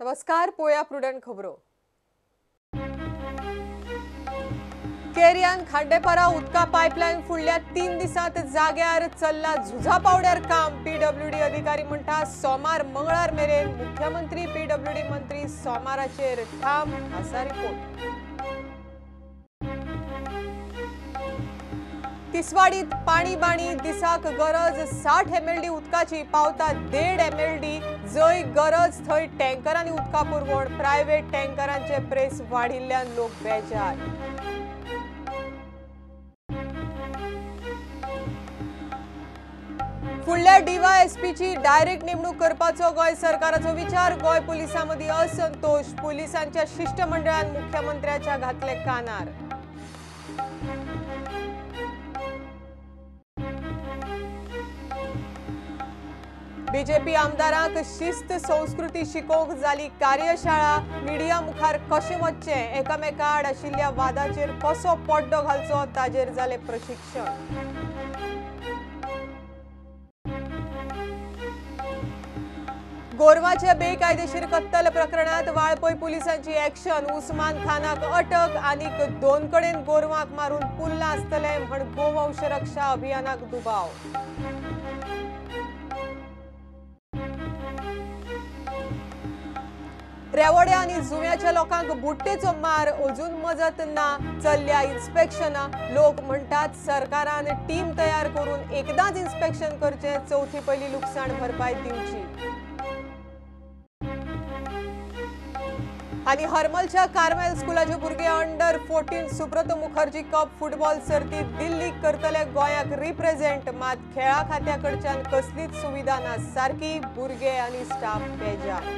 नमस्कार, पोया प्रुडंट खबरो। केरियान खांडेपारा उदका पाइपलाइन फुडल्या 3 दिसांत जाग्यार चल्ला झुजा पावड्यार काम। पीडब्ल्यूडी अधिकारी म्हणटा सोमार मंगळार मेरेन मुख्यमंत्री पीडब्ल्यूडी मंत्री सोमाराचेर ठाम असा रिपोर्ट। तिसवाडीत पाणी बाणी दिसाक गरज 60 MLD उदकाची पावता 1.5 MLD। जय गरज थंय टँकरांनी उदका पुरवण। प्रायव्हेट टँकरांचे प्रेस वाढिल्ल्यान लोक बेजार। फुडल्या डीवायएसपीची डायरेक्ट नेमणूक करपाचो गोय सरकाराचो विचार। गोय पुलिसांमदी असंतोष। पुलिसांच्या शिष्टमंडळान मुख्यमंत्र्याच्या घातले कानार। बीजेपी आमदारांक शिस्त संस्कृती शिकोवंक जाली कार्यशाळा। मिडिया मुखार कशें वचचें, एकामेका आड आशिल्ल्या वादाचेर कसो पड्डो घालचो ताचेर जाले प्रशिक्षण। गोरवाच्या बेकायदेशीर कत्तल प्रकरणात वाळपय पुलिसांची ॲक्शन। उस्मान खानाक अटक। आनीक 2 कडेन गोरवांक मारून पुल्ला आसतले म्हण गोवंश रक्षा अभियानाक दुबाव। रेवड्या आनी जुव्याच्या लोकांक बुट्टेचो मार अजून मजत ना। चल्ल्या इन्स्पेक्शना। लोक म्हणटात सरकारान टीम तयार करून एकदांच इन्स्पेक्शन करचे, चौथी पयली लुकसाण भरपाय दिवची। आणि हरमलच्या कार्मेल स्कुलाचे भुरगे अंडर-14 सुब्रतो मुखर्जी कप फुटबॉल सर्तीत दिल्लीक करतले गोंयाक रिप्रेझेंट। मात खेळा खात्याकडच्यान कसलीच सुविधा ना सारकी। भुरगे आनी स्टाफ बेजार।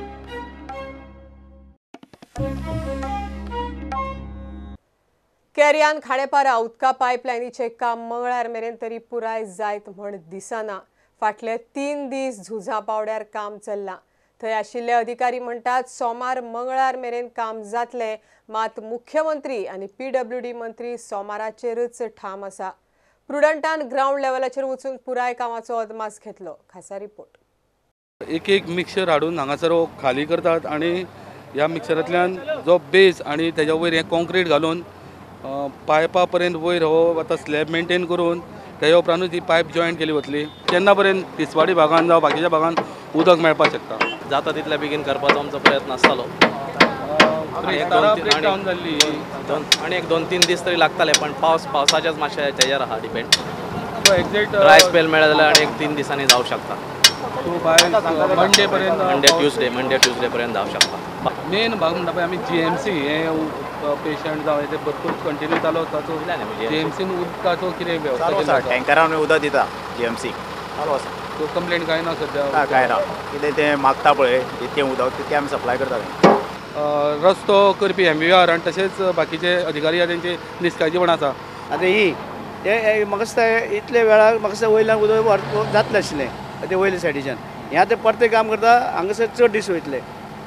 केरियान खांडेपारा उदका पाइपलाइनीचे काम मंगळार मेरेन तरी पुराय जायत म्हण दिसना। फाटले 3 दीस झुजा पावड्यार काम चल्ला। थंय आशिल्ले अधिकारी म्हणटात सोमार मंगळार मेरेन काम जातले। मात मुख्यमंत्री आनी पीडब्ल्यूडी मंत्री सोमाराचेरच ठाम आसा। प्रुडंटान ग्राउंड लेवलाचेर वचून पुराय कामाचो अदमास घेतलो। खासा रिपोर्ट। एक मिक्सर हाडून हांगासर खाली करतात आणि ह्या मिक्सरांतल्यान जो बेस आणि त्याच्या वयर हे कॉन्क्रीट घालून पायपा पर्यंत वयर हो आतां स्लॅब मेंटेन करून त्या उपरांतूच ही पायप जॉईंट केली वतली। तेन्ना पर्यंत तिसवाडी भागान जावं बाकीच्या भागान उदक मेळपाक शकता। जाता तितल्या बेगीन करपाचो आमचो प्रयत्न आसतालो। आणि एक 2-3 दीस तरी लागताले, पण पावसाच्याच मातशें तेजेर आहा डिपेंड। ड्राय स्पेल मेळ्ळा जाल्यार आनी एक 3 दिसांनी जावं शकता। मंडे पर्यंत मंडे ट्यूजडे पर्यंत जावं शकता। मेन भाग म्हणटा पळय आमी जीएमसी हे पेशंट जावं ते भरपूर कंटिन्यू चालू ताचो जीएमसीन उदकाचो कितें वेवस्था टँकरान उदक दिता जीएमसी चालू आसा। तो कंप्लेंट काय ना सद्या काय ना कितें तें मागता पळय तें उदक तें आमी सप्लाय करता। रस्तो करपी MVR आनी तशेंच बाकीचे अधिकारी तेंचे निश्काळजीपण आसा। आतां ही ते म्हाका दिसता इतले वेळार म्हाका दिसता वयल्यान उदक जातलें आशिल्लें ते वयल्या सायडीच्यान। हें आतां परतें काम करता हांगासर चड दीस वयतले,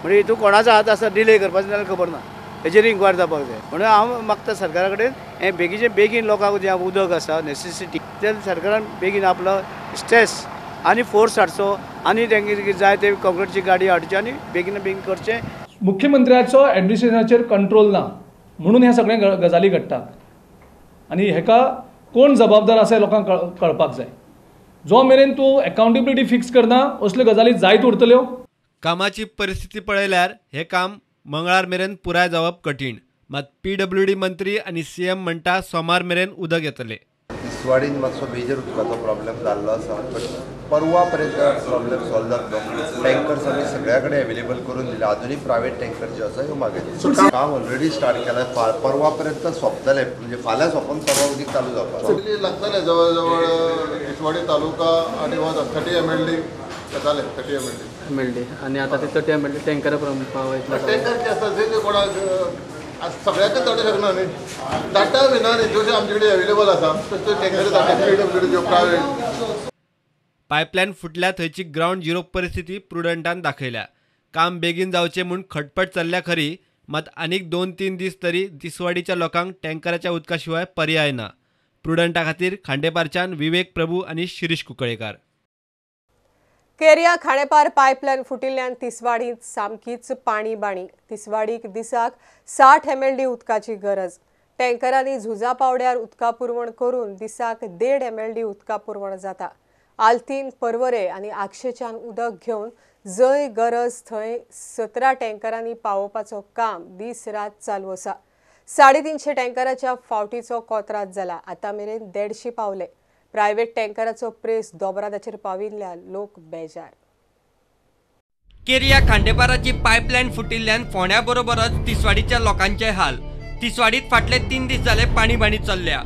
म्हणजे हितून कोणाचो हात आसा डिले करपाचो जाल्यार खबर ना। हेजेर इन्क्वायर जावपाक जाय म्हणून हांव मागता सरकारा कडेन हें बेगीचे बेगीन लोकांक जें उदक आसा नेसेसिटी ते सरकारान बेगीन आपलो स्ट्रेस आनी फोर्स हाडचो आनी तांकां जाय ते काँक्रीटची गाडी हाडची आनी बेगीन बेगीन करचें। मुख्यमंत्र्याचो एडमिनिस्ट्रेशनाचेर कंट्रोल ना म्हणून हे सगळे गजाली घडटात आनी हेका कोण जबाबदार आसा लोकांक कळपाक जाय। जो मेरेन तूं अकाउंटेबिलिटी फिक्स करना असल्यो गजाली जायत उरतल्यो। कामाची परिस्थिती पळयल्यार हे काम मंगळार मेरेन पुराय जावप कठीण। मात पीडब्ल्यूडी मंत्री आनी CM म्हणटा सोमार मेरेन उदक येतले। तिसवाडीन मातसो मेजर उदकाचो प्रॉब्लेम जाल्लो आसा, पण परवा पर्यंत प्रॉब्लेम सॉल्व जातलो। टँकर्स आमी सगळ्या कडेन अवेलेबल करून दिले। अजूनही प्रायव्हेट टँकर जे आसा ह्यो मागयले। काम ऑलरेडी स्टार्ट केलां, परवा पर्यंत सोंपतलें, म्हणजे फाल्यां सोंपून परवा उदीक चालू जावपाक सगळी लागतले। जवळ जवळ तिसवाडी तालुका आणि 30 MLD जाताले। 30 MLD आणि आता ते 30 MLD टँकर पावयतले। टँकर जे आसा जे कोणाक सगळ्याकच धाडूं शकना न्ही, धाडटा बी ना न्ही। जशें आमचे कडेन अवेलेबल आसा तशें टँकर धाडटा पीडब्ल्यूडी प्रायव्हेट। पायपलायन फुटल्या थंयची ग्राउंड झिरो परिस्थिती प्रुडंटान दाखयल्या। काम बेगीन जावचें म्हूण खटपट चल्ल्या खरी, मात आनीक 2-3 दीस तरी तिसवाडीच्या लोकांक टँकराच्या उदका शिवाय पर्याय ना। प्रुडंटा खातीर खांडेपारच्यान विवेक प्रभू आनी शिरीष कुंकळेकार। केरिया खाणेपार पायपलायन फुटिल्ल्यान तिसवाडीत सामकीच पाणी बाणी. तिसवाडीक दिसाक 60 MLD उदकाची गरज. टँकरांनी झुजा पावड्यार उदका पुरवण करून दिसाक 1.5 MLD उदका पुरवण जाता. आल्तीन, पर्वरे आनी आक्षेच्यान उदक घेवन जंय गरज थंय 17 टँकरांनी पावोवपाचो काम दीस रात चालू आसा. 350 टँकराच्या फावटीचो कोत्रात जाला. आतां मेरेन 150 पावले. प्रायव्हेट टँकराचो प्रेस दोबरादाचेर पाविल्ल्यान लोक बेजार. केरिया खांडेपाराची पायपलायन फुटिल्ल्यान फोंड्या बरोबरच तिसवाडीच्या लोकांचे हाल. तिसवाडीत फाटले 3 दीस जाले पाणीबाणी चल्ल्या.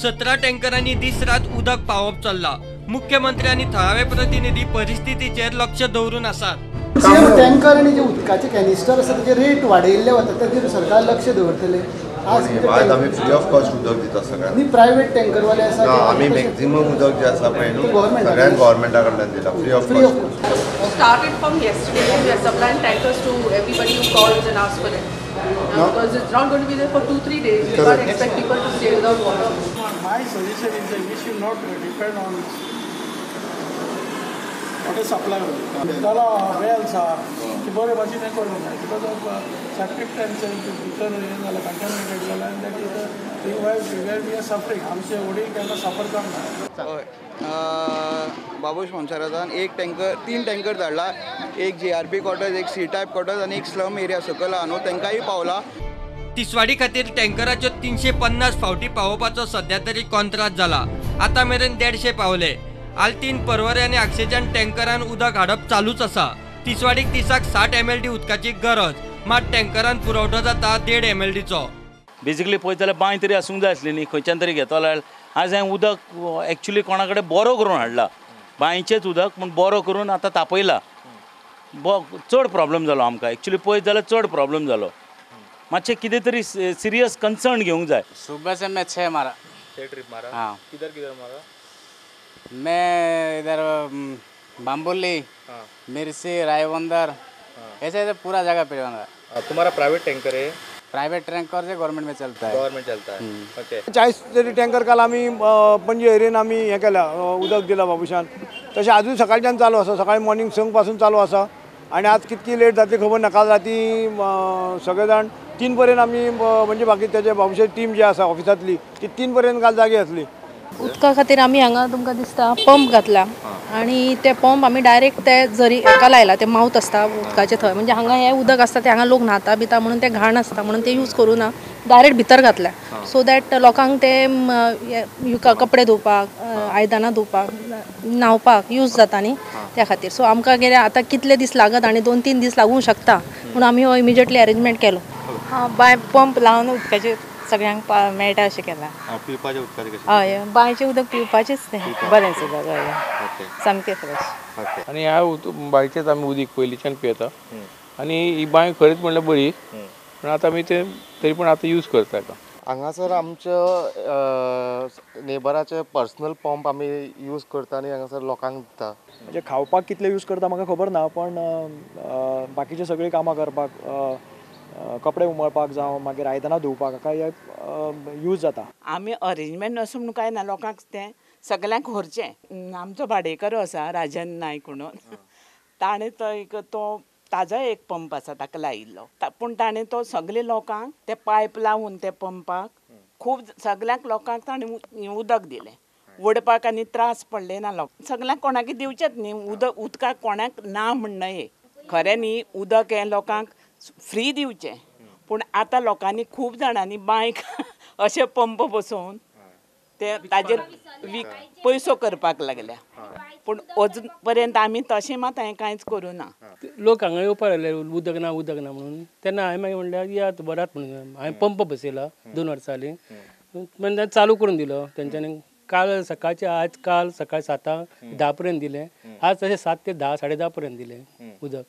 17 टँकरांनी दीस रात उदक पावप चल्ला. मुख्यमंत्री आणि थळावे प्रतिनिधी परिस्थितीचेर लक्ष दवरून आसात. टँकर आणि जे उदकाचे कॅनिस्टर आसा ताचे रेट वाडयल्ले वता ताचेर सरकार लक्ष दवरतले. आज आम्ही फ्री ऑफ कॉस्ट उदक दिता सगळ्यांना. नी प्रायव्हेट टँकरवाले आसा आम्ही मॅक्झिमम उदक जे आसा पळय न्हू सगळ्यांक गव्हर्नमेंटा कडल्यान दिता free of cost. Started from yesterday. We are supplying tankers to everybody who calls and asks for it. Because it's not going to be there for 2-3 days. We can't expect people to stay without water. My suggestion is that we should not depend on water supply only. Dala wells are bore bachine करून जाय because of septic tanks भितर झाला contaminated झाला and that is where we are suffering. आमचे वडील त्यांना सफर करणार. बाबूश मोन्सारातान 3 टँकर धाडला. एक JRP क्वार्टर्स, एक C टायप क्वार्टर्स आणि एक स्लम एरिया सकयल आहा न्हू तांकांय पावला. तिसवाडी खातीर टँकराच्यो 350 फावटी पावोवपाचो सध्या तरी कॉन्ट्राक्ट जाला. आतां मेरेन 150 पावले. आल्तीन, पर्वरे आनी आक्षेच्यान टँकरान उदक हाडप चालूच आसा. तिसवाडीक दिसाक 60 MLD उदकाची गरज. मात टँकरान पुरवठो जाता 1.5 MLDचो. बेसिकली पळयत जाल्यार बांय तरी आसूंक जाय आसली न्ही. खंयच्यान तरी घेतलो जाल्यार आज हांवें उदक एक्चुली कोणा कडेन बोरो करून हाडला. बांयचेंच उदक पूण बोरो करून आतां तापयला. चड प्रॉब्लेम जालो आमकां. एक्चुली पळयत जाल्यार चड प्रॉब्लेम जालो. मातशें कितें तरी सिरियस कन्सर्न घेवंक जाय. सुबह से मैं 6 मारा. 6 ट्रिप मारा. हाँ. किधर मारा? मैं इधर बाम्बोली, मिर्सी, रायबंदर, ऐसे पूरा जगह पे बंदा. तुम्हारा प्राइवेट टैंकर है? प्राइवेट टँकर से गवर्नमेंट में चलता है. गवर्नमेंट चलता है. ओके. 40 तरी टँकर काल आम्ही पणजी एरियेन आम्ही हे केल्या उदक दिला बाबूशान. तशें आजून सकाळच्यान चालू आसा. सकाळी मॉर्निंग 5 पासून चालू आसा आणि आज कितकी लेट जातली खबर ना. काल राती सगळे जाण 3 पर्यंत आम्ही म्हणजे बाकी त्याचे बाबूशाची टीम जी आसा ऑफिसांतली ती 3 पर्यंत काल जागी आसली. उदका खातीर आमी हांगा तुमकां दिसता पंप घातला आणि ते पंप आमी डायरेक्ट ते जरी एका लायला ते मावत आसता उदकाचे थंय. म्हणजे हांगा हे उदक आसता ते हांगा लोक न्हाता बिता म्हणून ते घाण आसता म्हणून ते यूज करूं ना. डायरेक्ट भितर घातल्या सो दॅट लोकांक ते कपडे धुवपाक, आयदनां धुवपाक, न्हावपाक यूज जाता न्ही त्या खातीर. सो आमकां कितें आतां कितले दीस लागत आनी 2-3 दीस लागूंक शकता म्हणून आमी हो इमिजिएटली अरेंजमेंट केलो. बाय पंप लावन उदकाचे सगळ्यांक मेळटा अशें केलां. पिवपाचें उदकाचें कशें? हय बांयचें उदक पिवपाचेंच तें बरें सुद्दां. हय सामकें फ्रेश. आनी ह्या बांयचेच आमी उदीक पयलींच्यान पियेता आनी ही बांय खरीच म्हणल्यार बरी. पण आतां आमी ते तरी पूण आतां यूज करता. हांगासर आमच्या नेबराचे पर्सनल पंप आमी यूज करता आनी हांगासर लोकांक दिता. म्हणजे खावपाक कितले यूज करता म्हाका खबर ना पण बाकीचे सगळीं कामां करपाक, कपडे उमळपाक जावं मागीर आयदनां धुवपाक काय यूज जाता. आमी अरेंजमेंट असो म्हणून काय ना. लोकांक तें सगल्यांक व्हरचें. आमचो भाडेकर आसा राजन नायक म्हणून ताणें तो ताजो एक पंप आसा ताका लायिल्लो. पूण ताणें तो सगळे लोकांक ते पायप लावून ते पंपाक खूब सगळ्यांक लोकांक ताणें उदक दिलें. वडपाक आनी त्रास पडले ना. सगळ्यांक कोणाक दिवचेंच न्ही. उदकाक कोणाक ना म्हण न्हय. खरें न्ही उदक हें लोकांक फ्री दिवचें. पूण आतां लोकांनी खूब जाणांनी बांयक अशे पंप बसोवन ते ताजेर पयसो करपाक लागल्या. पूण अजून पर्यंत आमी तशें मात हांवें कांयच करूं ना. लोक हांगा येवपाक लागले उदक ना म्हणून. तेन्ना हांवें मागीर म्हणल्यार या बरात म्हणून हांवें पंप बसयला 2 वर्सां जालीं. म्हणजे चालू करून दिलो तेंच्यांनी. काल सकाळचे आज काल सकाळी 7-10 पर्यंत दिलें. आज तशें 7 ते 10, 10:30 पर्यंत दिलें उदक.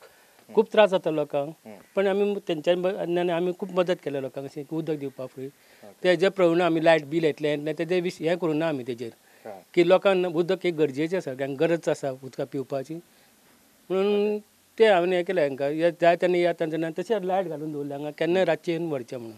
खूब त्रास जाता लोकांक. पण आमी तेंच्यांनी आमी खूब मदत केल्या लोकांक अशें उदक दिवपाक फ्री. तेजे प्रमाणे आमी लायट बील येतलें तेजे हें करूं ना आमी तेजेर की लोकांक उदक एक गरजेचें आसा. सगळ्यांक गरज आसा उदका पिवपाची म्हणून ते हांवें हें केलें. हांकां जाय तेन्ना या तेन्ना तशें लायट घालून दवरलें हांगा केन्नाय रातचें येवन व्हरचें म्हणून.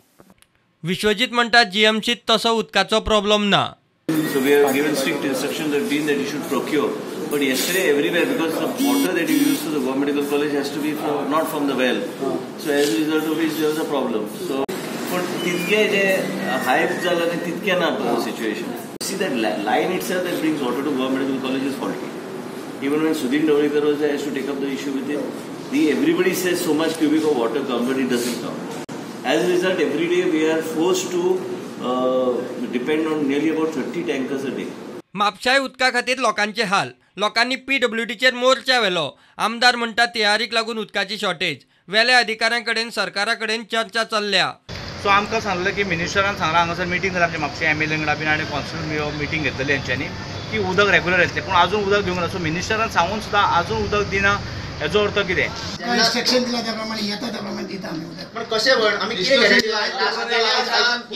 विश्वजीत म्हणटा GMCत तसो उदकाचो प्रॉब्लेम ना. So we have given strict instructions that you should procure But yesterday everywhere, because the water that you use to the Goa Medical College has to be not from the well. So as a result of which there was a problem. So, but titke je hype zala ne titke na situation. See that line itself that brings water to Goa Medical College is faulty. Even when Sudhin Dawlikar was there, I used to take up the issue with him. Everybody says so much cubic of water comes, but it doesn't come. As a result, every day we are forced to depend on nearly about 30 tankers a day. म्हापशाय उदका खातीर लोकांचे हाल. लोकांनी PWDचेर मोर्चा व्हेलो. आमदार म्हणटात तयारीक लागून उदकाची शॉर्टेज. वेले अधिकाऱ्यां कडेन सरकारा कडेन चर्चा चल्ल्या. सो आमकां सांगलें की मिनिस्टरान सांगलां हांगासर मिटींग जाता आमच्या म्हापशा MLA वांगडा बीन आनी कॉन्स्टिट्यूट मिटींग घेतलेली हेंच्यांनी की उदक रेग्युलर येतलें, पूण आजून उदक दिवंक ना. सो मिनिस्टरान सांगून सुद्दां आजून उदक दिना, हेजो अर्थ कितें? इंस्ट्रक्शन दिला त्या प्रमाणे येता त्या प्रमाणे दिता आमी उदक. पण कशें पण आमी कितें गॅरंटी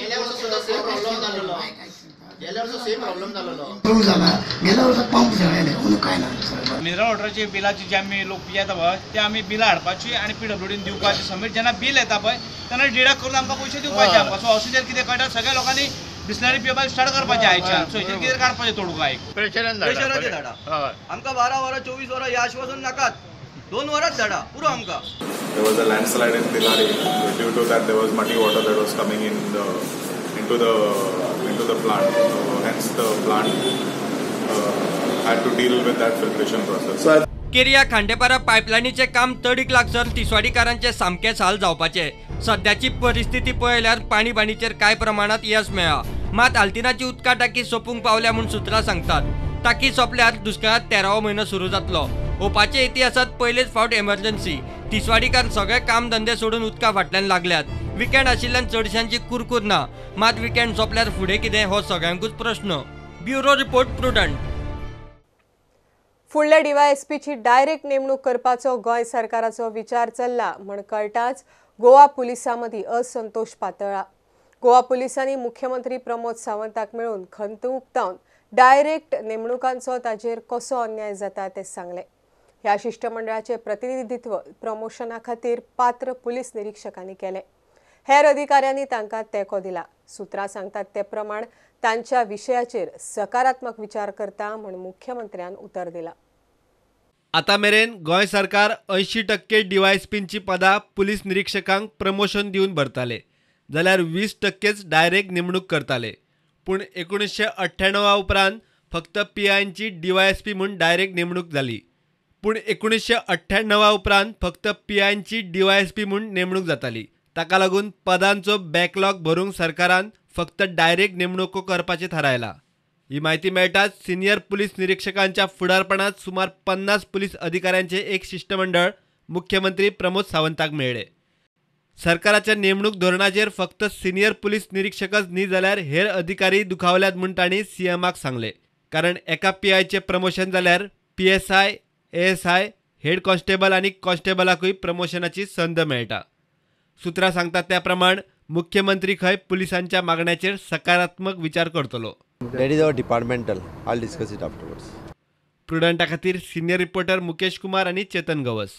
गेल्या वर्सा सुद्दां सेम प्रॉब्लेम जाल्लो. गेल्या वर्सा सेम प्रॉब्लेम जाल्लो. इम्प्रूव्ह जाला. गेल्या वर्सा पंप जळयले, म्हणून काय ना. मिनरल वॉटरची बिलाची जे आमी लोक येता पळय ते आमी बिलां हाडपाची आनी PWDन दिवपाची. सबमीट जेन्ना बिल येता पळय तेन्ना डिडक्ट करून आमकां पयशे दिवपाचे. सो ऑक्सिजन कितें कळटा सगळ्या लोकांनी बिस्लरी पिवपाक स्टार्ट करपाचें आयच्यान. सो हेचेर कितें काडपाचें तोडगा एक प्रेशरान धाडा. आमकां 12 वरां 24 वरां हे आश्वासन नाकात. 2 वरांच धाडा पुरो आमकां. There was a landslide in Dilari. Due to that, there was muddy water that was coming into the plant. So hence the plant had to deal with that filtration process. केरिया खांडेपारा पायपलायनीचे काम तडीक लागसर तिसवाडीकारांचे सामकेच हाल जावपाचे. सध्याची परिस्थिती पळयल्यार पाणीबाणीचेर कांय प्रमाणात येस मेळ्ळा. मात आल्तिनाची उदका टाकी सोपूंक पावल्या म्हूण सुत्रां सांगतात. टाकी सोंपल्यार दुष्काळांत 13वो म्हयनो सुरू जातलो. ओपाच्या इतिहासात पयलेच फावट एमर्जन्सी. तिसवाडीकार सगळे काम धंदे सोडून उदका फाटल्यान लागल्यात. विकेंड आशिल्ल्यान चडशांची कुरकूर ना. मात विकेंड सोंपल्यार फुडें कितें हो सगळ्यांकूच प्रश्न. Bureau report prudent. फुडल्या DYSPची डायरेक्ट नेमणूक करपाचो गोंय सरकाराचो विचार चल्ला म्हण कळटाच गोवा पुलिसां मदीं असंतोष पातळ्ळा. गोवा पुलिसांनी मुख्यमंत्री प्रमोद सावंताक मेळून खंत उक्तावन डायरेक्ट नेमणुकांचो ताजेर कसो अन्याय जाता तें सांगलें. ह्या शिष्टमंडळाचे प्रतिनिधित्व प्रमोशना खातीर पात्र पुलीस निरीक्षकांनी केलें. हेर अधिकाऱ्यांनी तांकां तेंको दिला. सुत्रां सांगतात ते प्रमाण तांच्या विशयाचेर सकारात्मक विचार करता म्हूण मुख्यमंत्र्यान उतर दिलां. आता मेरेन गोंय सरकार 80% DYSPंची पदां पुलीस निरीक्षकांक प्रमोशन दिवन भरताले, जाल्यार 20%च डायरेक्ट नेमणूक करताले. पूण 1998 उपरांत फक्त PIंची DYSP म्हणून डायरेक्ट नेमणूक जाली. पूण 1998 उपरांत फक्त PIंची DYSP म्हणून नेमणूक जाताली. ताका लागून पदांचो बॅकलॉग भरूंक सरकारान फक्त डायरेक्ट नेमणुको करपाचें थारायला. ही माहिती मेळटाच सिनियर पुलीस निरीक्षकांच्या फुडारपणात सुमार 50 पुलीस अधिकाऱ्यांचे एक शिष्टमंडळ मुख्यमंत्री प्रमोद सावंताक मेळ्ळे. सरकाराच्या नेमणूक धोरणाचेर फक्त सिनियर पुलीस निरीक्षकच न्ही जाल्यार हेर अधिकारी दुखावल्यात म्हूण तांणी CMक सांगले. कारण एका PIचे प्रमोशन जाल्यार PSI, ASI, हेड कॉन्स्टेबल आनी कॉन्स्टेबलाकूय प्रमोशनाची संद मेळटा. सुत्रां सांगतात त्या प्रमाण मुख्यमंत्री खंय पुलिसांच्या मागण्याचेर सकारात्मक विचार करतलो. That is our departmental. I'll discuss it afterwards. प्रुडंटा खातीर सिनियर रिपोर्टर मुकेश कुमार आनी चेतन गवस.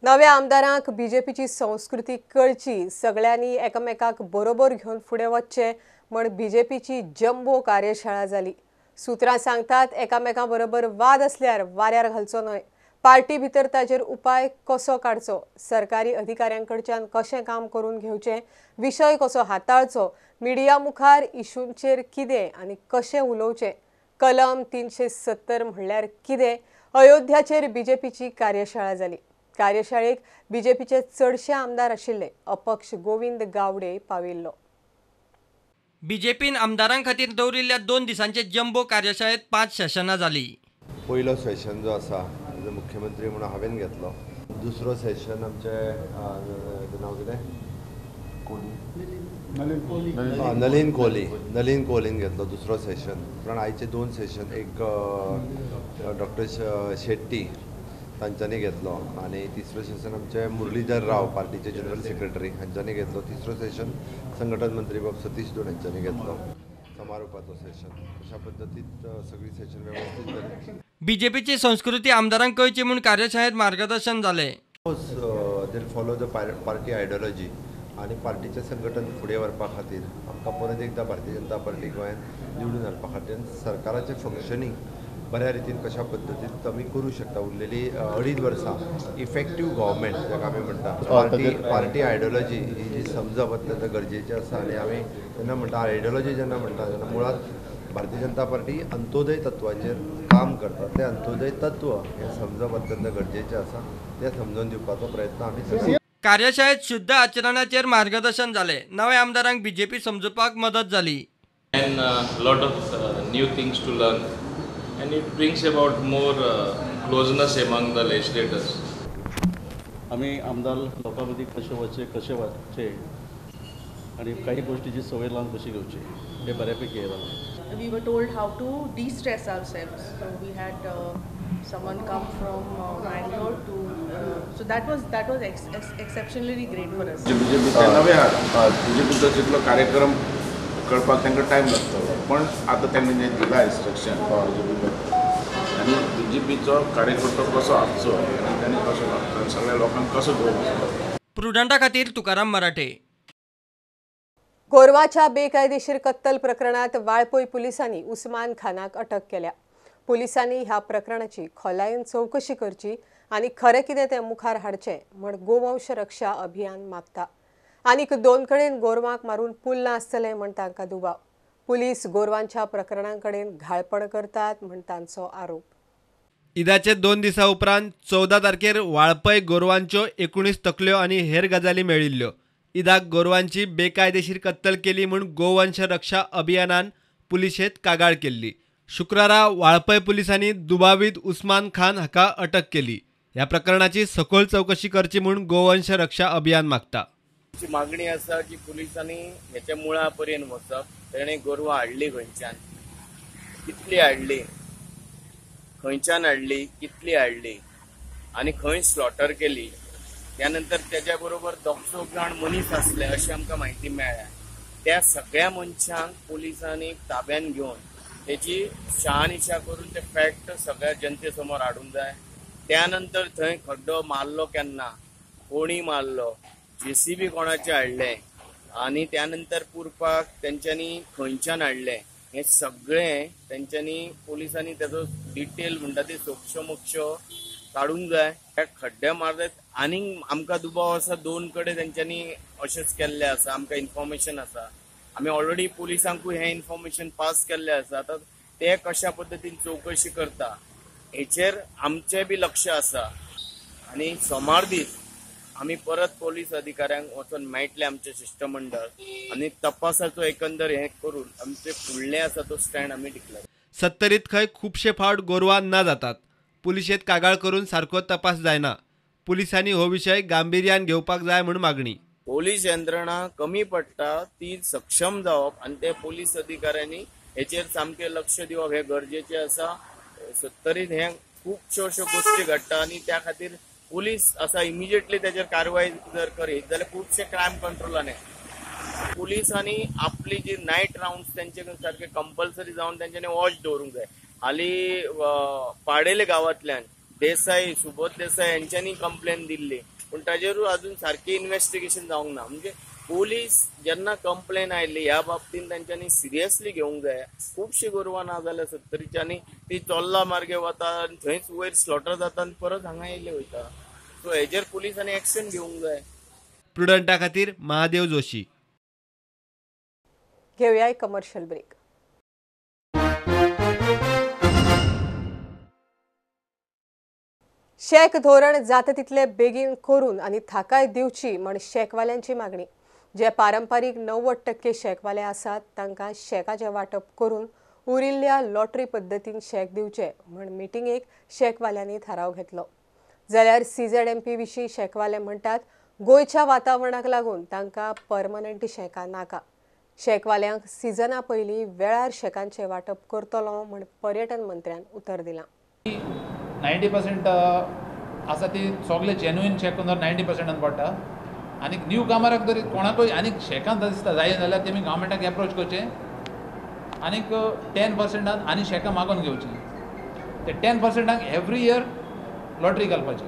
नव्या आमदारांक BJPची संस्कृती कळची, सगळ्यांनी एकामेकाक बरोबर घेवन फुडें वचचें म्हण BJPची जम्बो कार्यशाळा जाली. सुत्रां सांगतात एकामेकां बरोबर वाद असल्यार वाऱ्यार घालचो न्हय. पार्टी भितर ताजेर उपाय कसो काडचो, सरकारी अधिकाऱ्यांकडच्यान कशें काम करून घेवचें, विशय कसो हाताळचो, मिडिया मुखार इशूंचेर कितें आनी कशें उलोवचें, कलम 370 म्हणल्यार कितें, अयोध्याचेर BJPची कार्यशाळा जाली. कार्यशाळेक BJPचे चडशे आमदार आशिल्ले. अपक्ष गोविंद गावडे पाविल्लो. BJPन आमदारां खातीर दवरिल्ल्या 2 दिसांचे जम्बो कार्यशाळेत 5 सेशनां जाली. पयलो सेशन जो आसा जो मुख्यमंत्री म्हणून हांवें घेतलो. दुसरो सेशन आमचे नांव कितें नलीन कोहलीन घेतलो दुसरो सेशन. पण आयचे 2 सेशन एक डॉक्टर शेट्टी तांच्यांनी घेतलो आनी तिसरो सेशन आमचे मुरलीधर राव पार्टीचे जनरल सेक्रेटरी हांच्यांनी घेतलो. तिसरो सेशन संघटन मंत्री बाब सतीश दोन हांच्यांनी घेतलो. समारोपाचो सेशन अशा पद्दतीत सगळी सेशन व्यवस्थीत जाली. BJPची संस्कृती आमदारांक कळची म्हूण कार्यशाळेत मार्गदर्शन जालें. They follow the party ideology आनी पार्टीचें संघटन फुडें व्हरपा खातीर आमकां परत एकदां भारतीय जनता पार्टी गोंयांत निवडून हाडपा खातीर सरकाराचें फंक्शनींग बऱ्या रितीन कशा पद्दतीन आमी करूं शकता. उरलेली 2.5 वर्सां इफेक्टीव गव्हर्मेंट जाका आमी म्हणटा पार्टी आयडियोलॉजी ही जी समजप अत्यंत गरजेची आसा. आनी आमी जेन्ना म्हणटा आयडियोलॉजी जेन्ना म्हणटा तेन्ना मुळात भारतीय जनता पार्टी अंत्योदय तत्वाचेर काम करता. ते अंत्योदय तत्व हे समजप अत्यंत गरजेचें आसा. ते समजून दिवपाचो प्रयत्न आमी कार्यशाळेत शुद्ध आचरणाचेर मार्गदर्शन जाले. नव्या आमदारांक बीजेपी समजुपाक मदत जाली. And lot of new things to learn, and it brings about more closeness among the legislators. आम्ही आमदार लोकां मदीं कशें वचचें कशें वागचें आनी काही गोष्टीची सवय लावन कशी घेवची हे बऱ्यापैकी हे जालें. We were told how to de-stress ourselves. So we had someone come from Bangalore to. So that was exceptionally great for us. बीजेपीचे नवे आहात. बीजेपीचो जितलो कार्यक्रम करपाक तांकां टायम लागतलो, पण आतां त्यांनी जे दिला इन्स्ट्रक्शन आनी बीजेपीचो कार्यकर्तो कसो आसचो आनी तांणी कसो आनी सगळ्या लोकांक कसो घेवचो. प्रुडंटा खातीर तुकाराम मराठे. गोरवाच्या बेकायदेशीर कत्तल प्रकरणात वाळपय पोलिसांनी उस्मान खानाक अटक केल्या. पोलिसांनी ह्या प्रकरणाची खोलायेन चौकशी करची आनी खरें कितें तें मुखार हाडचें म्हण गोवंश रक्षा अभियान मागता. आनीक 2 कडेन गोरवांक मारून पुल्ल आसतलें म्हण तांकां दुबाव. पुलीस गोरवांच्या प्रकरणांकडेन घाळपण करतात म्हण तांचो आरोप. ईदाचे 2 दिसां उपरांत 14 तारखेर वाळपय गोरवांच्यो 19 तकल्यो आनी हेर गजाली मेळिल्ल्यो. ईदाक गोरवांची बेकायदेशीर कत्तल केली म्हूण गोवंश रक्षा अभियानान पुलिशेंत कागाळ केल्ली. शुक्रारा वाळपय पुलिसांनी दुबावीत उस्मान खान हाका अटक केली. ह्या प्रकरणाची सखोल चौकशी करची म्हूण गोवंश रक्षा अभियान मागता. मागणी आसा की पुलिसांनी ह्याच्या मुळा पर्यंत वचप. तेणे गोरवां हाडली खंयच्यान, कितली हाडली, खंयच्यान हाडली, कितली हाडली आनी खंय स्लॉटर केली. त्यानंतर त्याच्या बरोबर 200 जाण मनीस असले अशी आमकां माहिती मेळ्ळ्या. त्या सगळ्या मनशांक पुलिसांनी ताब्यान घेवन त्याची शहानिशा करून ते फॅक्ट सगळ्या जनते समोर हाडूंक जाय. त्यानंतर थंय खड्डो मारलो केन्ना, कोणी मारलो, JCB कोणाचे हाडले आणि त्यानंतर पुरपाक तेंच्यांनी खंयच्यान हाडले हे सगळें तेंच्यांनी पुलिसांनी त्याचो डिटेल म्हणटा ती सोक्षमोक्ष काडूंक जाय. खड्डे मारतात आनीक आमकां दुबाव आसा. 2 कडेन तेंच्यांनी अशेंच केल्लें आसा. आमकां इन्फॉर्मेशन आसा. आमी ऑलरेडी पुलिसांकूय हें इन्फॉर्मेशन पास केल्लें आसा. आतां ते कशा पद्दतीन चवकशी करता हेचेर आमचें बी लक्ष आसा. आनी सोमार दीस आमी परत पोलीस अधिकाऱ्यांक वचून मेळटले आमचे शिष्टमंडळ आनी तपासाचो एकंदर हें करून आमचे फुडलें आसा तो स्टँड आमी डिक्लेअर. सत्तरीत खंय खुबशे फावट गोरवां ना जातात. पुलिशेंत कागाळ करून सारको तपास जायना. पुलिसांनी हो विशय गांभीर्यान घेवपाक जाय म्हूण मागणी. पोलीस यंत्रणा कमी पडटा ती सक्षम जावप आनी ते पोलीस अधिकाऱ्यांनी हेचेर सामकें लक्ष दिवप हे गरजेचें आसा. सत्तरीत हे खुबश्यो अश्यो गोश्टी घडटा आनी त्या खातीर पुलीस आसा इमिजिएटली तेचेर कारवाय जर करीत जाल्यार खुबशे क्रायम कंट्रोलान येता. पुलिसांनी आपली जी नायट राउंड्स तेंचे सारखे कंपल्सरी जावन तेंच्यांनी वॉच दवरूंक जाय. हालीं पाडेले गांवांतल्यान देसाई, सुबोध देसाई यांच्यांनी कंप्लेन दिल्ली पूण ताजेरूय अजून सारकी इन्व्हेस्टिगेशन जावंक ना. म्हणजे पोलीस जेन्ना कंप्लेन आयली ह्या बाबतीन तेंच्यांनी सिरियसली घेवंक जाय. खुबशी गोरवां ना जाल्यार सत्तरीच्यांनी ती चोल्ला मार्गे वता आनी थंयच वयर स्लॉटर जाता आनी परत हांगा येयले वयता. सो हेजेर पुलिसांनी एक्शन घेवंक जाय. प्रुडंटा खातीर महादेव जोशी. घेवया एक कमर्शियल ब्रेक. शेक धोरण जाता तितले बेगीन करून आनी थाकाय दिवची म्हण शेकवाल्यांची मागणी. जे पारंपारीक 90% शेकवाले आसात तांकां शेकाचें वांटप करून उरिल्ल्या लॉटरी पद्दतीन शेक दिवचे म्हण मिटिंगेक शेकवाल्यांनी थाराव घेतलो. जाल्यार CZMP विशीं शेकवाले म्हणटात गोंयच्या वातावरणाक लागून तांकां परमनंट शेकां नाका. शेकवाल्यांक सिजना पयलीं वेळार शेकांचें वांटप करतलो म्हण पर्यटन मंत्र्यान उतर दिलां. 90% आसा ती सगळे जेन्युइन चेक करून 90% पडटा आनी न्यू कामराक जर कोणाकूय आनीक शेकांत दिसता जाय जाल्यार तेमी गव्हर्मेंटाक एप्रोच करचे आनीक 10% आनी शेकां मागून घेवची. ते 10% एवरी इयर लॉटरी घालपाची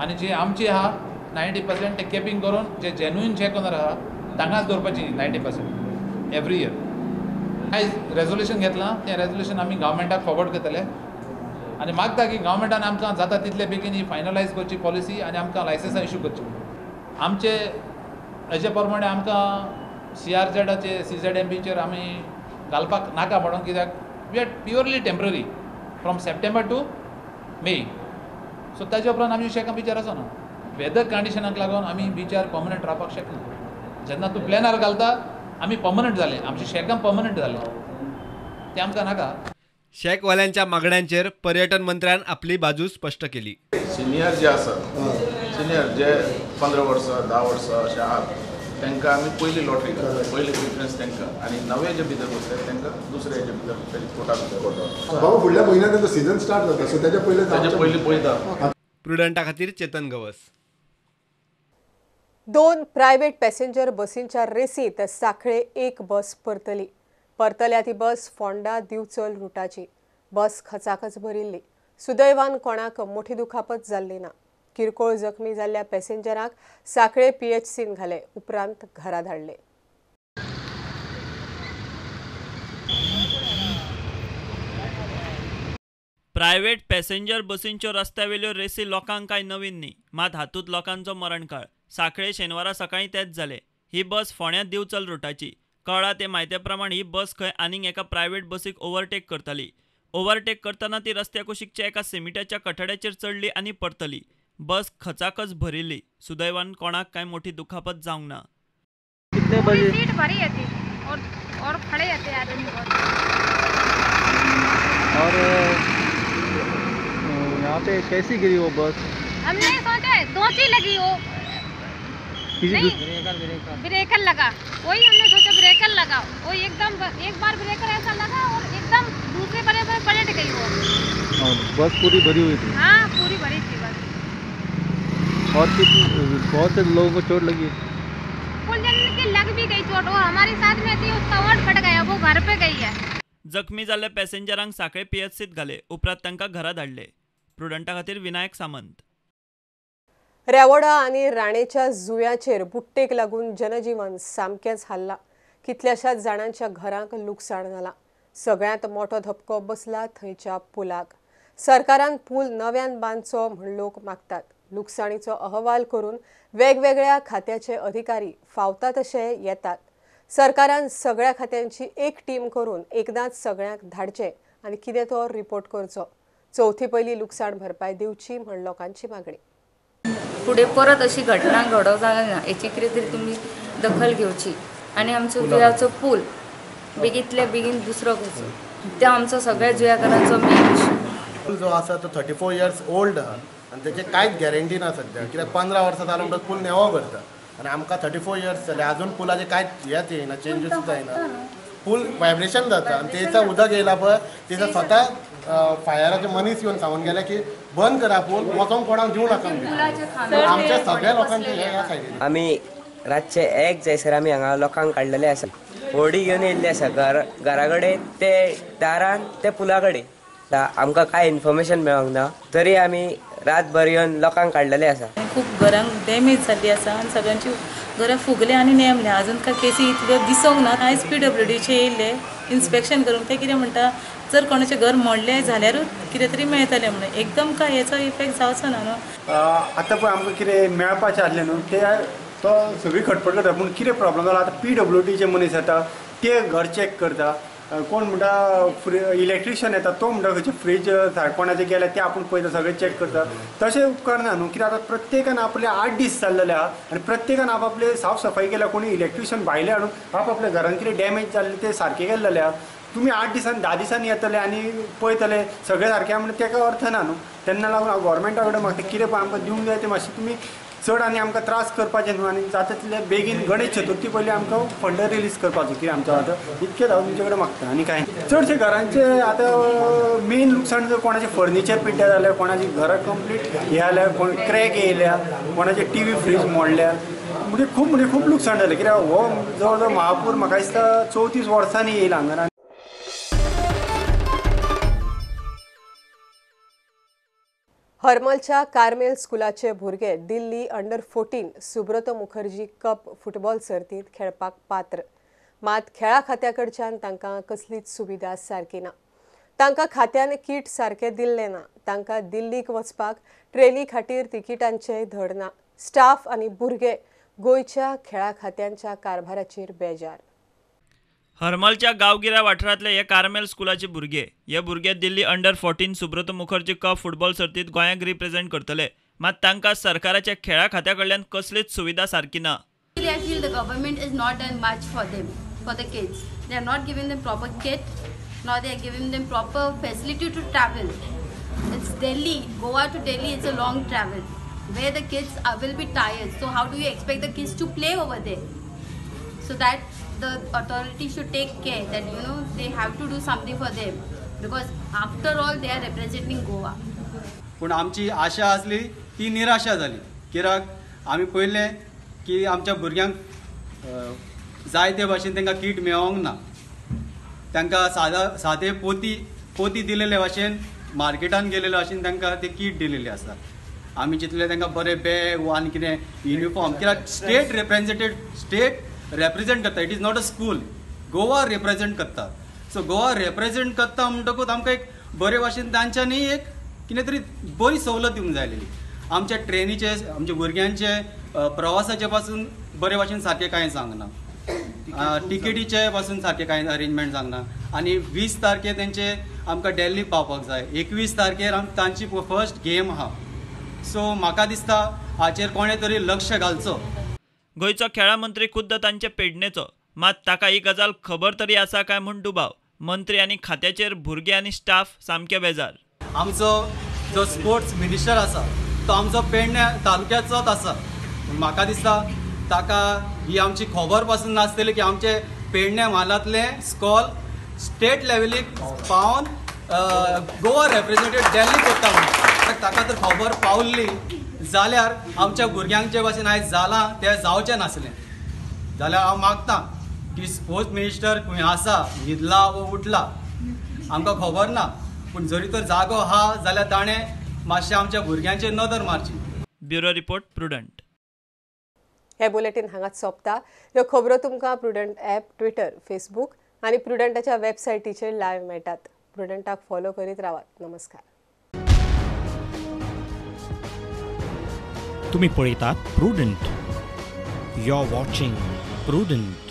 आनी जी आमची आहा 90% ते केपिंग करून जे जेन्युइन चेक करून आहा तांकांच दवरपाची 90% एवरी इयर. आयज रेजोल्युशन घेतलां तें रेजोल्युशन आमी गव्हर्मेंटाक फॉरवर्ड करतले आनी मागता की गव्हर्मेंटान आमकां जाता तितले बेगीन ही फायनलायज करची पॉलिसी आनी आमकां लायसन्सां इश्यू करची आमचे हेजे प्रमाणे आमकां CRZचे CZMBचेर आमी घालपाक नाका म्हणून कित्याक we are purely temporary from September to May so ताजे उपरांत आमी शेकां बिचार आसना वेदर कंडिशनाक लागून आमी बिचार पर्मनंट रावपाक शकना जेन्ना तूं प्लॅनार घालता आमी पर्मनंट जाले आमचे शेकां पर्मनंट जाले ते आमकां नाका शेकवाल्यांच्या मागण्यांचेर पर्यटन मंत्र्यान आपली बाजू स्पष्ट केली. सिनियर जे आसात सिनियर जे 15 वर्सां 10 वर्सां अशे आहात तांकां आमी पयली लॉटरी करता पयली प्रिफरन्स तांकां आनी नवे जे भितर बसतात तांकां दुसरे हेजे भितर कोटा भितर करता बाबा फुडल्या म्हयन्यान सीझन स्टार्ट जाता सो तेच्या पयलीं पळयता. प्रुडंटा खातीर चेतन गवस. 2 प्रायव्हेट पॅसेंजर बसींच्या रेसींत सांखळे एक बस परतल्या ती बस फोंडा दिवचल रुटाची बस खचाखच भरिल्ली सुदैवान कोणाक मोठी दुखापत जाल्ली ना किरकोळ जखमी जाल्ल्या पॅसेंजरांक सांखळे PHCन घाले उपरांत घरा धाडले. प्रायव्हेट पॅसेंजर बसींच्यो रस्त्यावेल्यो रेसी लोकांक कांय नवीन न्ही मात हातूंत लोकांचो मरणकाळ सांखळे शेनवारा सकाळीं तेच जाले. ही बस फोंड्या दिवचल रुटाची कळ्ळा ते म्हायते प्रमाण ही बस खंय आनीक एका प्रायव्हेट बसीक ओव्हरटेक करताली. ओव्हरटेक करतना ती रस्त्या कुशीकच्या एका सिमिटाच्या कठड्याचेर चडली आनी परतली. बस खचाखच भरिल्ली सुदैवान कोणाक कांय मोठी दुखापत जावंक ना. सीट भरी थी और खड़े थे आदमी और यहाँ पे कैसी गिरी वो बस? हमने सोचा दोची लगी वो ब्रेकर लगा वही हमने सोचा ब्रेकर लगा वो एकदम एक बार ब्रेकर ऐसा लगा और एकदम दूसरे बड़े पर पलट गई वो और बस पूरी भरी हुई थी? हाँ पूरी भरी थी बस. और बहुत से लोगों को चोट लगी? कुल जन की लग भी गई चोट और हमारे साथ में थी उसका वोट फट गया वो घर पे गई है. जखमी जाल्ल्या पॅसेंजरांक सांखळे PHCत घाले उपरांत तांकां घरा धाडले. प्रुडंटा खातीर विनायक सामंत. रेवोडा आनी राणेच्या जुव्याचेर बुट्टेक लागून जनजीवन सामकेंच हाल्ला. कितल्याशाच जाणांच्या घरांक लुकसाण जालां. सगळ्यांत मोठो धपको बसला थंयच्या पुलाक. सरकारान पूल नव्यान बांदचो म्हूण लोक मागतात. लुकसाणीचो अहवाल करून वेगवेगळ्या खात्याचे अधिकारी फावता तशे येतात. सरकारान सगळ्या खात्यांची एक टीम करून एकदांच सगळ्यांक धाडचे आनी कितें तो रिपोर्ट करचो. चवथी पयली लुकसाण भरपाय दिवची म्हण लोकांची मागणी. पुढे परत अशी घटना घडोवंक जायना हेची कितें तरी तुमी दखल घेवची आनी आमचो जुव्याचो पूल बेगींतल्या बेगीन दुसरो करचो. तो आमचो सगळ्या जुव्याकारांचो मेन इश्यू. पूल जो आसा तो 34 इयर्स ओल्ड आहा आनी तेचे कांयच गॅरंटी ना सद्या कित्याक 15 वर्सां जालो म्हणटच पूल नेवो करता आनी आमकां 34 इयर्स जाले अजून पुलाचे कांयच हेच येयना चेंजीस जायना. पूल वायब्रेशन जाता आनी तेचा उदक येयला पळय तेचा स्वता फायराचे मनीस येवन सांगून गेले की बंद करा पूल वचोंक कोणाक दिवं नाका. आमच्या सगळ्या लोकांचे ह्या सायडीन आमी रातचे 1 जायसर आमी हांगा लोकांक काडलेले आसा. होडी घेवन येयल्ली आसा घरा कडेन ते दारान ते पुला कडेन. आमकां कांय इन्फॉर्मेशन मेळोंक ना तरी आमी रातभर येवन लोकांक काडलेले आसा. खूप घरांक डॅमेज जाल्ली आसा आनी सगळ्यांची घरां फुगले आनी नेमले. अजून काय केसी इतल्यो दिसूंक ना. आयज PWDचे येयले इन्स्पेक्शन करूंक. ते कितें म्हणटा जर कोणाचें घर मोडलें जाल्यारूच कितें तरी मेळटलें म्हणून एकदम काय हेचो इफेक्ट जावचो ना न्हू. आतां पळय आमकां कितें मेळपाचें आसलें न्हू ते तो सगळी खटपट करता पूण कितें प्रॉब्लम जाला आतां PWDचे मनीस येता ते घर चॅक करता. कोण म्हणटा इलेक्ट्रिशियन येता तो म्हणटा खंयचे फ्रीज कोणाचे गेले ते आपूण पळयता सगळें चॅक करता. तशें उपकारना न्हू कित्याक आतां प्रत्येकान आपले 8 दीस जाल्लेले आहा आनी प्रत्येकान आपले साफ सफाई केल्या. कोणी इलेक्ट्रिशियन भायले हाडून आपल्या घरान कितें डॅमेज जाल्ले ते सारके केल्लेले आहा. तुमी 8 दिसांनी 10 दिसांनी येतले आनी पळयतले सगळें सारकें म्हणजे तेका अर्थ ना न्हू. तेन्ना लागून हांव गोवोरमेंटा कडेन मागता कितें पळय आमकां दिवंक जाय तें मातशें तुमी चड आनी आमकां त्रास करपाचें न्हू आनी जाता तितले बेगीन गणेश चतुर्थी पयलीं आमकां फंड रिलीज करपाचो कितें आमचो आतां इतकेंच हांव तुमचे कडेन मागता आनी कांय. चडशे घरांचे आतां मेन लुकसाण जर कोणाचे फर्निचर पिड्ड्यार जाल्यार कोणाची घरां कंप्लीट हे जाल्यार कोण क्रॅक येयल्या कोणाचे TV फ्रीज मोडल्या म्हणजे खूब लुकसाण जालें. कित्याक हो जवळ जवळ महापूर म्हाका दिसता 34 वर्सांनी येयला हांगा. हरमलच्या कार्मेल स्कुलाचे भुरगे Delhi under 14 Subrata Mukherjee cup football सर्तींत खेळपाक पात्र. मात खेळा खात्याकडच्यान तांकां कसलीच सुविधा सारकी ना. तांकां खात्यान किट सारके दिल्ले ना. तांकां दिल्लीक वचपाक ट्रेनी खातीर तिकिटांचेय धड ना. स्टाफ आनी भुरगे गोंयच्या खेळा खात्यांच्या कारभाराचेर बेजार. हरमलच्या गांवगिऱ्या वाठारांतले हे कार्मेल स्कुलाचे भुरगे. हे भुरगे दिल्ली अंडर-14 सुब्रतो मुखर्जी कप फुटबॉल सर्तीत गोंयाक रिप्रेझेंट करतले. मात तांकां सरकाराच्या खेळा खात्या कडल्यान कसलीच सुविधा सारकी ना. I feel the government is not done much for them, for the kids. They are not giving them proper kit, nor they are giving them proper facility to travel. It's Delhi, Goa to Delhi, it's a long travel, where the kids will be tired. So how do you expect the kids to play over there? So that the authority should take care that, you know, they have to do something for them. Because after all, they are representing Goa. पण आमची आशा असली ती निराशा झाली. कित्याक आमी पळयलें की आमच्या भुरग्यांक जाय ते भाशेन तांकां किट मेळोंक ना. तांकां सादे पोती दिलेले भाशेन मार्केटान गेलेले भाशेन तांकां ते किट दिलेले आसा. आमी चिंतले तांकां बरे बॅग वा आनी कितें युनिफॉर्म, कित्याक स्टेट रेप्रेझेंट करता. It is not a school. Goa represent करता. सो गोवा रिप्रेझेंट करता म्हणटकूच आमकां एक बरे भाशेन तांच्यांनी एक कितें तरी बरी सवलत दिवंक जाय आसलेली. आमच्या ट्रेनीचे, आमच्या भुरग्यांचे प्रवासाचे पासून बरे भाशेन सारकें कांय सांगना. तिकेटीचे पासून सारकें कांय अरेंजमेंट सांगना. आनी 20 तारखेर तेंचे आमकां दिल्लीक पावपाक जाय. 21 तारखेर तांची फर्स्ट गेम आहा. सो म्हाका दिसता हाचेर कोणें तरी लक्ष घालचो. गोंयचो खेळा मंत्री खुद्द तांचे पेडणेचो. मात ताका ही गजाल खबर तरी आसा काय म्हूण दुबाव. मंत्री आनी खात्याचेर भुरगे आनी स्टाफ सामके बेजार. आमचो जो स्पोर्ट्स मिनिस्टर आसा तो आमचो पेडणे तालुक्याचोच आसा. म्हाका दिसता ताका ही आमची खबर पासून नासतली की आमचे पेडणे म्हालांतले स्कॉल स्टेट लेवलीक पावन गोवा रिप्रेझेंटेड दिल्ली करता म्हणून. ताका तर खबर पावल्ली जाल्यार आमच्या भुरग्यांक जे भाशेन आयज जालां तें जावचें नासलें. जाल्यार हांव मागतां की स्पोर्ट्स मिनिस्टर खंय आसा, न्हिदला वो उठला आमकां खबर ना. पूण जरी तर जागो आहा जाल्यार ताणें मातशें आमच्या भुरग्यांचेर नदर मारची. Bureau report Prudent. हे बुलेटिन हांगाच सोंपता. ह्यो खबरो तुमकां प्रुडंट ॲप, ट्विटर, फेसबूक आनी प्रुडंटाच्या वेबसायटीचेर लायव्ह मेळटात. प्रुडंटाक फॉलो करीत रावात. नमस्कार. तुम्ही पळयतात Prudent. You are watching prudent.